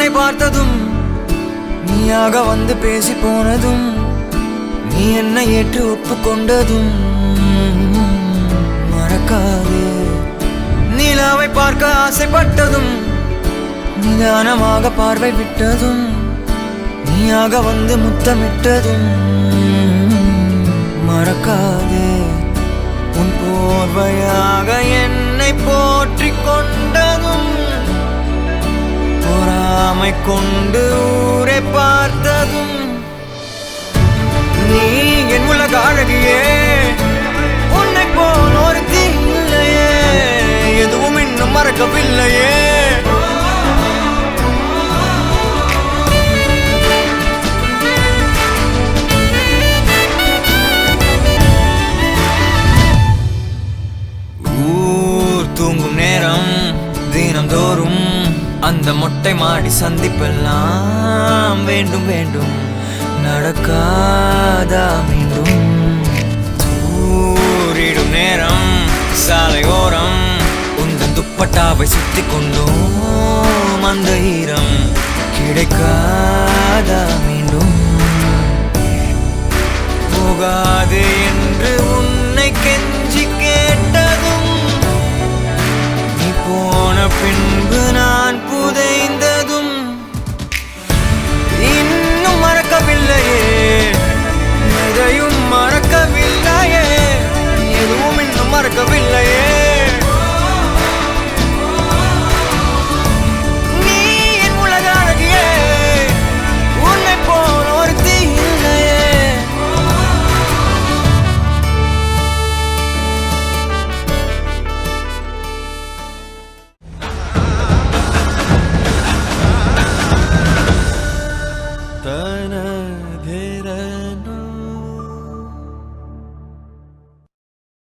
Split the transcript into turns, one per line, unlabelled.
உன்னை பார்த்ததும் நீயாக வந்து பேசி போனதும் நீ என்னை ஏற்று ஒப்புக்கொண்டதும் மறக்காது. நிலாவை பார்க்க ஆசைப்பட்டதும் நிதானமாக பார்வை விட்டதும் நீயாக வந்து முத்தமிட்டதும் மறக்காது. உன் போர்வையாக என்னை போற்றிக் கொண்டதும் பொறாமை கொண்டு ஊரை பார்த்ததும் நீ என் உலக அழகியே, உன்னை போல் ஒரு இல்லையே, எதுவும் இன்னும் மறக்கவில்லையே. தூங்கும் நேரம் தினம்தோறும் அந்த மொட்டை மாடி சந்திப்பெல்லாம் வேண்டும் வேண்டும் நடக்காதா மீண்டும். ஊரிடும் நேரம் சாலையோரம் உந்தன் துப்பட்டாவை சுத்தி கொண்டோம் அந்த ஈரம் கிடைக்காதா மீண்டும். போகாது என்று உன்னை கெஞ்சி கேட்டதும் நீ போன பின்பு நான் புதைந்ததும் இன்னும் மறக்கவில்லையே, எதையும் மறக்கவில்லையே, எதுவும் இன்னும் மறக்கவில்லையே. நீ என் உலக அழகியே, உன்னை போல் ஒருத்தி இல்லையே.
தன தேர